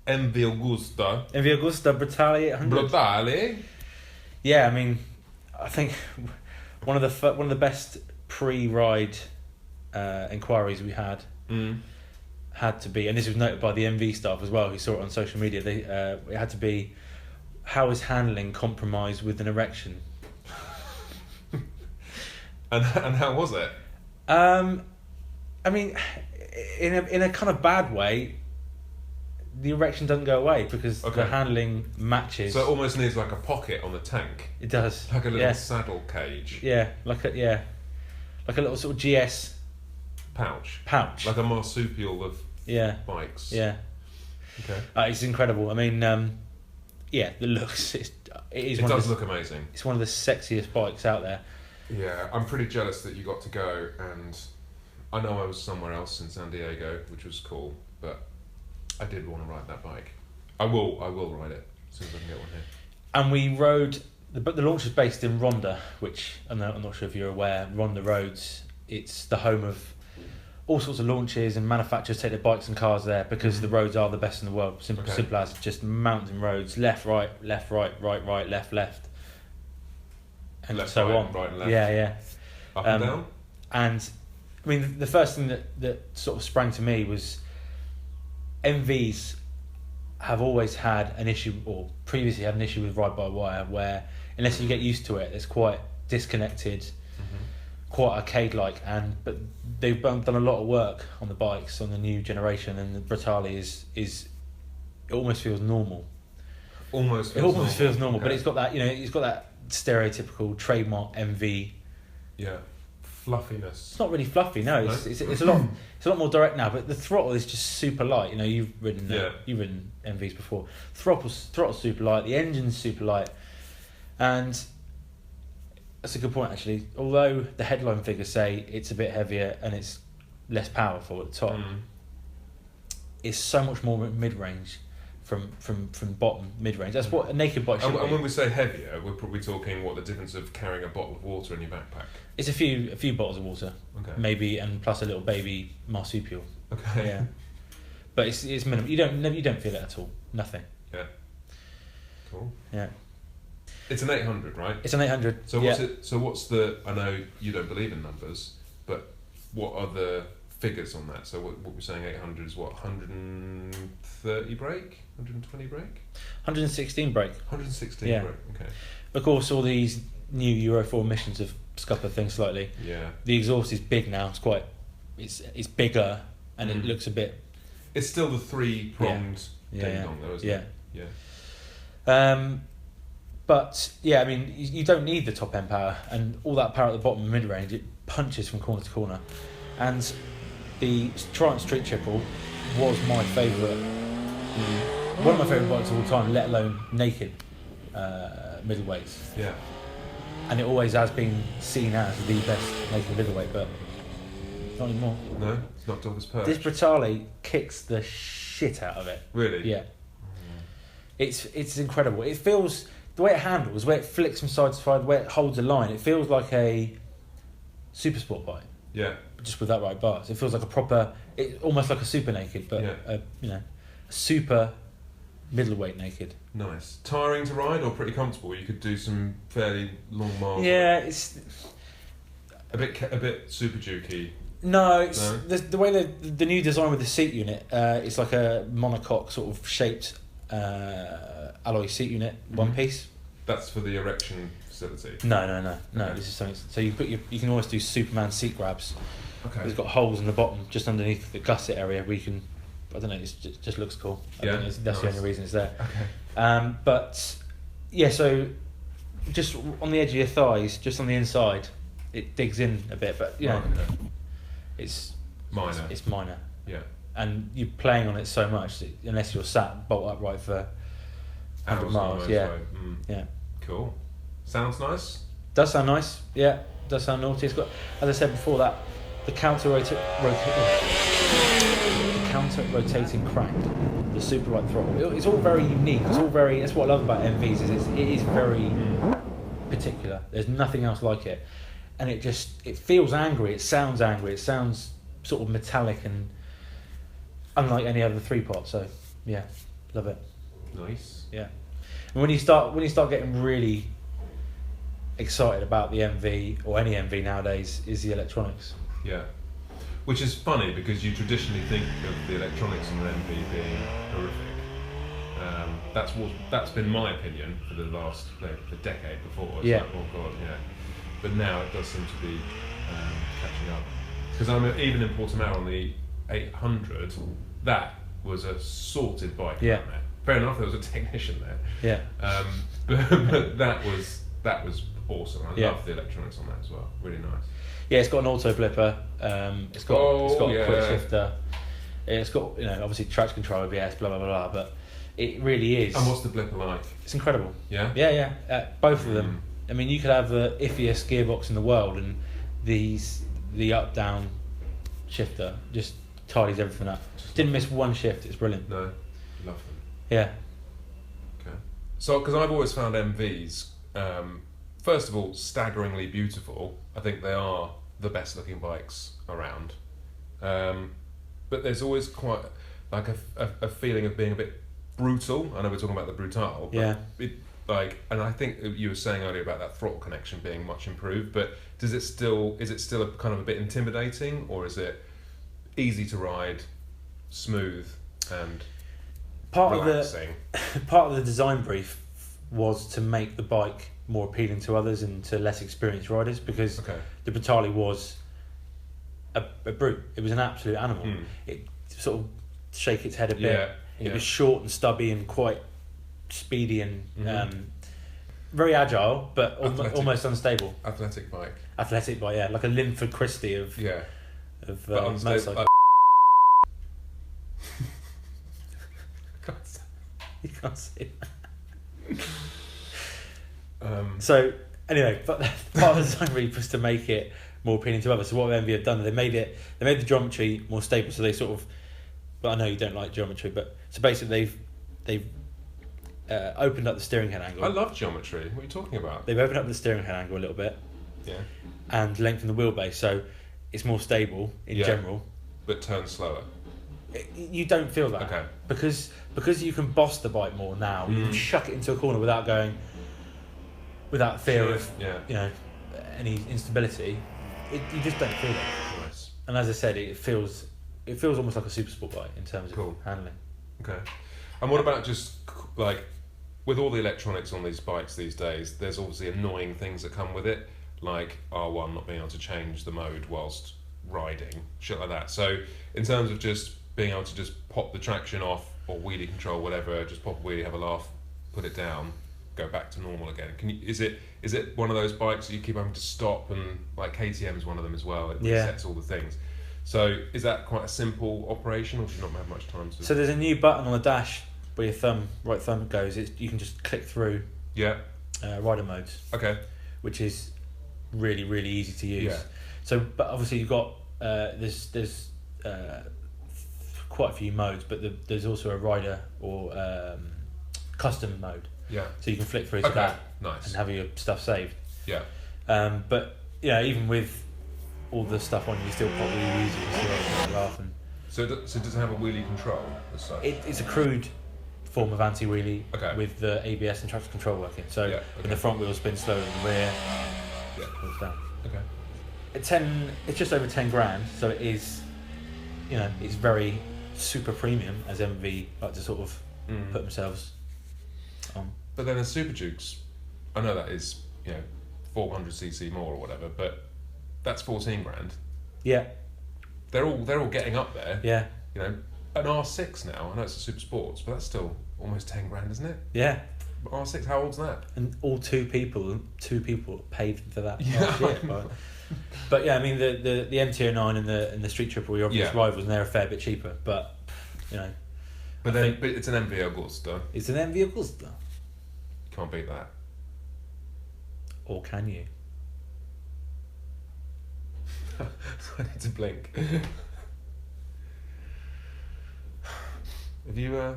Agusta Brutale 800. Brutale. Yeah, I mean, I think one of the best pre-ride inquiries we had had to be, and this was noted by the MV staff as well, who saw it on social media. It had to be, how is handling compromised with an erection? And how was it? I mean, in a kind of bad way, the erection doesn't go away because the handling matches. So it almost needs like a pocket on the tank. It does. Like a little saddle cage. Yeah, like a little sort of GS pouch. Like a marsupial of bikes. Yeah. Okay. It's incredible. I mean, the looks. It does look amazing. It's one of the sexiest bikes out there. Yeah, I'm pretty jealous that you got to go, and I know I was somewhere else in San Diego, which was cool, but I did want to ride that bike. I will ride it as soon as I can get one here. And we rode, the launch is based in Ronda, which I'm not sure if you're aware. Ronda Roads, it's the home of all sorts of launches, and manufacturers take their bikes and cars there because the roads are the best in the world. Simple as just mountain roads, left, right, right, left. And left, so right, on. Right and left. Yeah. Up and down? And I mean, the first thing that sort of sprang to me was MVs have always had an issue, or previously had an issue with ride-by-wire, where unless you get used to it, it's quite disconnected, quite arcade-like, but they've done a lot of work on the bikes, on the new generation, and the Brutale is it almost feels normal. It almost feels normal, okay. But it's got that, it's got that stereotypical trademark MV. Yeah. Fluffiness. It's not really fluffy, no. It's a lot more direct now. But the throttle is just super light. You've ridden MVs before. Throttle's super light. The engine's super light, and that's a good point actually. Although the headline figures say it's a bit heavier and it's less powerful at the top, it's so much more mid-range from bottom mid-range. That's what a naked bike should be. And when we say heavier, we're probably talking the difference of carrying a bottle of water in your backpack. It's a few bottles of water, maybe, and plus a little baby marsupial. Okay. Yeah, but it's minimal. You don't feel it at all. Nothing. Yeah. Cool. Yeah. It's an 800, right? It's an 800. So what's it? So what's the? I know you don't believe in numbers, but what are the figures on that? So what we're saying 800 is what, 130 brake, 120 brake, 116 brake. 116 brake. Okay. Of course, all these new Euro 4 emissions have scuppered things slightly. Yeah. The exhaust is big now. It's bigger, and it looks a bit. It's still the 3-pronged ding-dong though, isn't it? Yeah. But I mean, you don't need the top end power, and all that power at the bottom and mid range. It punches from corner to corner, and the Triumph Street Triple was my favourite, one of my favourite bikes of all time, let alone naked middleweights. Yeah. And it always has been seen as the best naked middleweight, but not anymore. No, it's knocked off his perch. This Brutale kicks the shit out of it. Really? Yeah. It's incredible. It feels, the way it handles, the way it flicks from side to side, the way it holds a line, it feels like a super sport bike. Yeah. Just with that right bars. It feels like a proper, almost like a super naked, but a super middleweight naked. Nice. Tiring to ride or pretty comfortable? You could do some fairly long miles. Yeah, it's a bit super jukey. No, it's the way the new design with the seat unit. It's like a monocoque sort of shaped alloy seat unit, one piece. That's for the erection facility. No. Okay. This is something. So you can always do Superman seat grabs. Okay. It's got holes in the bottom, just underneath the gusset area, where you can. I don't know. It just looks cool. I think that's the only reason it's there. Okay. But yeah, so just on the edge of your thighs, just on the inside, it digs in a bit. But it's minor. It's minor. Yeah. And you're playing on it so much that unless you're sat bolt upright for 100 miles. Yeah. Yeah. Cool. Sounds nice. Does sound nice. Yeah. Does sound naughty. It's got, as I said before, that the counter rotating crank, the super light throttle. It's all very unique. It's all very. That's what I love about MVs. It is very particular. There's nothing else like it, and it feels angry. It sounds angry. It sounds sort of metallic and unlike any other 3-pot. So yeah, Love it. Nice. Yeah. And when you start getting really excited about the MV or any MV nowadays, is the electronics. Yeah. Which is funny because you traditionally think of the electronics on an MV being horrific. That's been my opinion for the last the decade before. It's Yeah. like, oh god, yeah. But now it does seem to be catching up. Because I'm even in Portimao on the 800. That was a sorted bike Yeah. down there. Fair enough, there was a technician there. Yeah. But that was awesome. I Yeah. love the electronics on that as well. Really nice. Yeah, it's got an auto blipper. It's got yeah. a quick shifter. It's got obviously traction control, ABS, blah blah blah. But it really is. And what's the blipper like? It's incredible. Yeah. Yeah. Both of them. I mean, you could have the iffiest gearbox in the world, and the up down shifter just tidies everything up. Didn't miss one shift. It's brilliant. No, love them. Yeah. Okay. So, because I've always found MVs, first of all, staggeringly beautiful. I think they are the best looking bikes around. But there's always quite like a feeling of being a bit brutal. I know we're talking about the Brutale, but Yeah. and I think you were saying earlier about that throttle connection being much improved, but is it still a kind of a bit intimidating, or is it easy to ride, smooth and relaxing? Part of the design brief was to make the bike more appealing to others and to less experienced riders, because the Brutale was a brute. It was an absolute animal. It sort of shake its head a bit. It was short and stubby and quite speedy and very agile, but almost unstable. Athletic bike, yeah, like a Linford Christie of motorcycle. You can't see it. So anyway, but part of the design brief was to make it more appealing to others. So what MV have done, they made the geometry more stable. So they sort of, but I know you don't like geometry, but so basically they've opened up the steering head angle. I love geometry. What are you talking about? They've opened up the steering head angle a little bit. Yeah. And lengthened the wheelbase, so it's more stable in general. But turns slower. You don't feel that. Okay. Because you can boss the bike more now. You can chuck it into a corner without fear of any instability. You just don't feel it. Nice. And as I said, it feels almost like a super sport bike in terms of handling. Okay. And what about just like with all the electronics on these bikes these days? There's obviously annoying things that come with it, like R1 not being able to change the mode whilst riding, shit like that. So in terms of just being able to just pop the traction off or wheelie control, whatever, just pop a wheelie, have a laugh, put it down, go back to normal again. Is it one of those bikes that you keep having to stop, and like KTM is one of them as well, it resets all the things. So is that quite a simple operation, or do you not have much time to? So there's a new button on the dash where your right thumb goes. You can just click through rider modes. Okay. Which is really, really easy to use. Yeah. So, but obviously you've got there's quite a few modes, but there's also a rider or custom mode. Yeah. So you can flick through to that. Nice. And have your stuff saved. Yeah. But even with all the stuff on, you still probably use it. You still laughing. So does it have a wheelie control as such? It's a crude form of anti-wheelie with the ABS and traction control working. So when the front wheel spins slower than the rear, it goes down. Okay. It's just over 10 grand, so it is, it's very super premium, as MV like to sort of put themselves on. But then the Super Dukes, I know that is 400cc more or whatever, but that's 14 grand. Yeah. They're all getting up there. Yeah. An R6 now. I know it's a Super Sports, but that's still almost 10 grand, isn't it? Yeah. R6, how old's that? And all two people paid for that. Yeah. But yeah, I mean the MT-09 and the Street Triple are your obvious rivals, and they're a fair bit cheaper. But But it's an MV Agusta. It's an MV Agusta. Can't beat that. Or can you? I need to blink. Have you